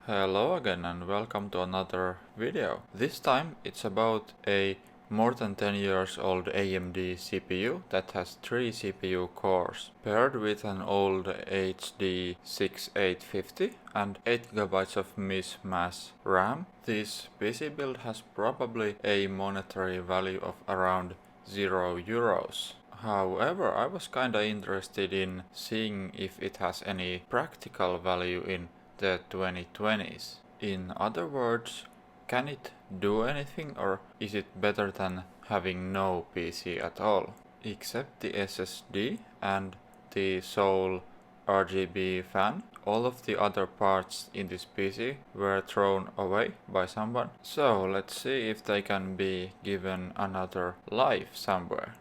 Hello again and welcome to another video. This time it's about a more than 10 years old AMD CPU that has 3 CPU cores paired with an old HD6850 and 8GB of mismatch RAM. This PC build has probably a monetary value of around €0. However, I was kinda interested in seeing if it has any practical value in the 2020s. In other words, can it do anything, or is it better than having no PC at all? Except the SSD and the sole RGB fan, all of the other parts in this PC were thrown away by someone. So let's see if they can be given another life somewhere.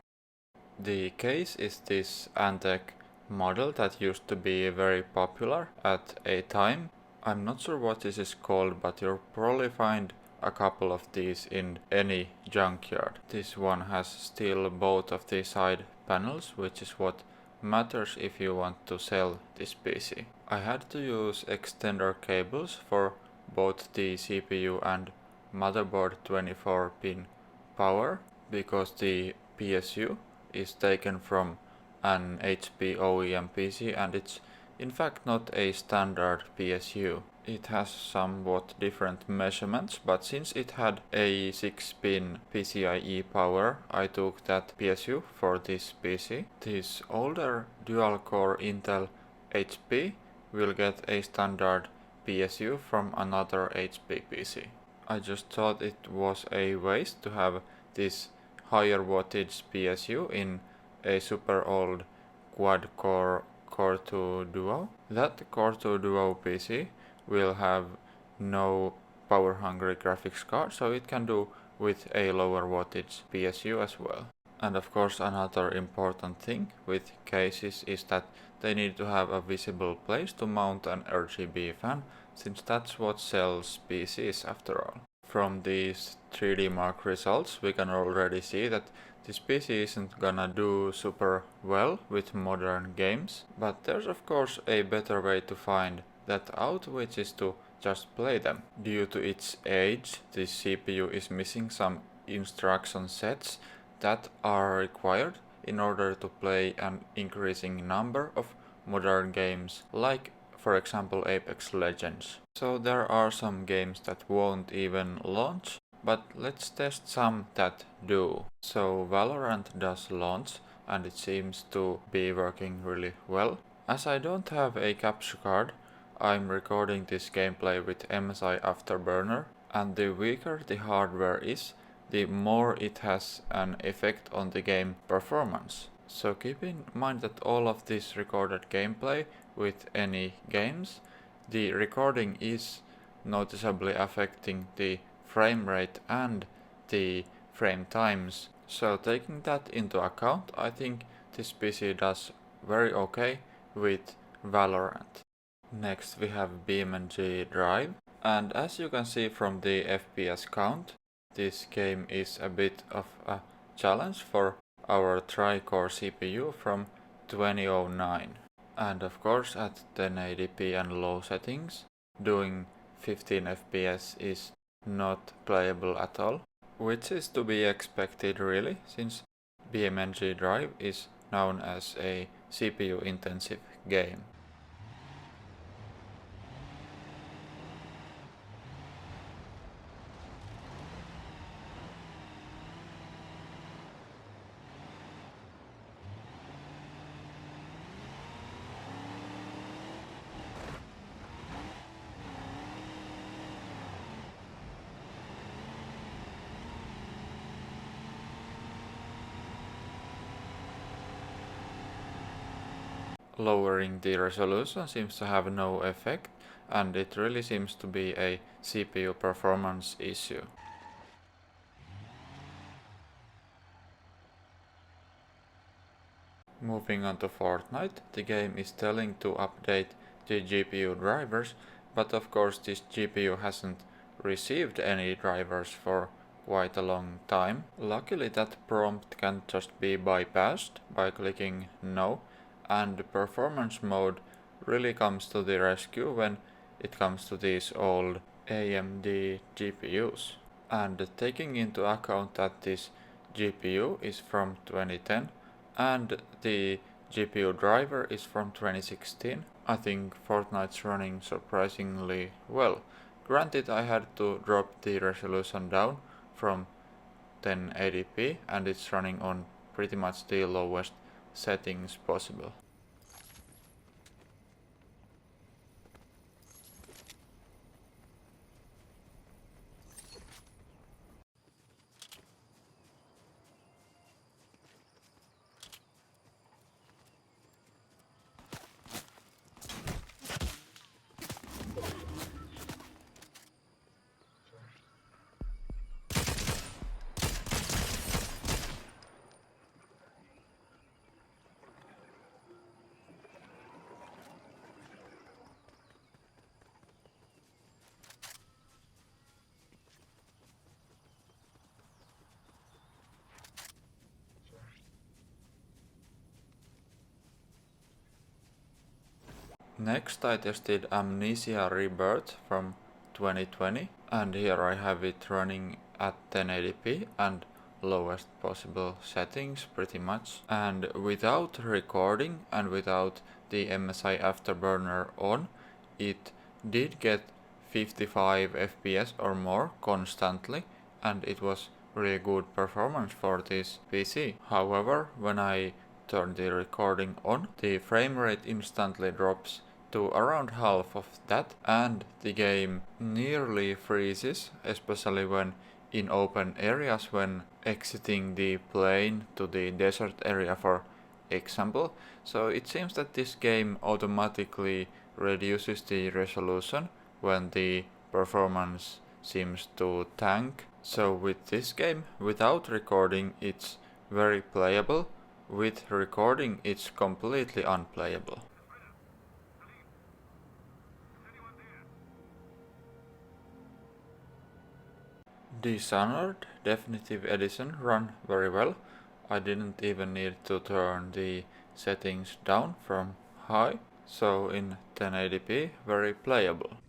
The case is this Antec model that used to be very popular at a time. I'm not sure what this is called, but you'll probably find a couple of these in any junkyard. This one has still both of the side panels, which is what matters if you want to sell this PC. I had to use extender cables for both the CPU and motherboard 24-pin power because the PSU is taken from an HP OEM PC and it's in fact not a standard PSU. It has somewhat different measurements, but since it had a 6-pin PCIe power, I took that PSU for this PC. This older dual-core Intel HP will get a standard PSU from another HP PC. I just thought it was a waste to have this higher wattage PSU in a super old quad-core Core 2 Duo. That Core 2 Duo PC will have no power-hungry graphics card, so it can do with a lower wattage PSU as well. And of course another important thing with cases is that they need to have a visible place to mount an RGB fan, since that's what sells PCs after all. From these 3D Mark results we can already see that this PC isn't gonna do super well with modern games, but there's of course a better way to find that out, which is to just play them. Due to its age, this CPU is missing some instruction sets that are required in order to play an increasing number of modern games, like for example Apex Legends. So there are some games that won't even launch, but let's test some that do. So Valorant does launch and it seems to be working really well. As I don't have a capture card, I'm recording this gameplay with MSI Afterburner, and the weaker the hardware is, the more it has an effect on the game performance. So keep in mind that all of this recorded gameplay with any games, the recording is noticeably affecting the frame rate and the frame times. So taking that into account, I think this PC does very okay with Valorant. Next we have BeamNG.drive, and as you can see from the FPS count, this game is a bit of a challenge for our tri-core CPU from 2009. And of course at 1080p and low settings, doing 15 FPS is not playable at all, which is to be expected really, since BeamNG.drive is known as a CPU intensive game. Lowering the resolution seems to have no effect, and it really seems to be a CPU performance issue. Moving on to Fortnite, the game is telling to update the GPU drivers, but of course this GPU hasn't received any drivers for quite a long time. Luckily that prompt can just be bypassed by clicking no, and performance mode really comes to the rescue when it comes to these old AMD GPUs. And taking into account that this GPU is from 2010 and the GPU driver is from 2016, I think Fortnite's running surprisingly well. Granted, I had to drop the resolution down from 1080p and it's running on pretty much the lowest settings possible. Next I tested Amnesia Rebirth from 2020 and here I have it running at 1080p and lowest possible settings pretty much, and without recording and without the MSI Afterburner on, it did get 55 FPS or more constantly and it was really good performance for this PC. However, when I turn the recording on, the frame rate instantly drops to around half of that and the game nearly freezes, especially when in open areas when exiting the plane to the desert area for example. So it seems that this game automatically reduces the resolution when the performance seems to tank. So with this game, without recording it's very playable, with recording it's completely unplayable. Dishonored Definitive Edition run very well. I didn't even need to turn the settings down from high, so in 1080p very playable.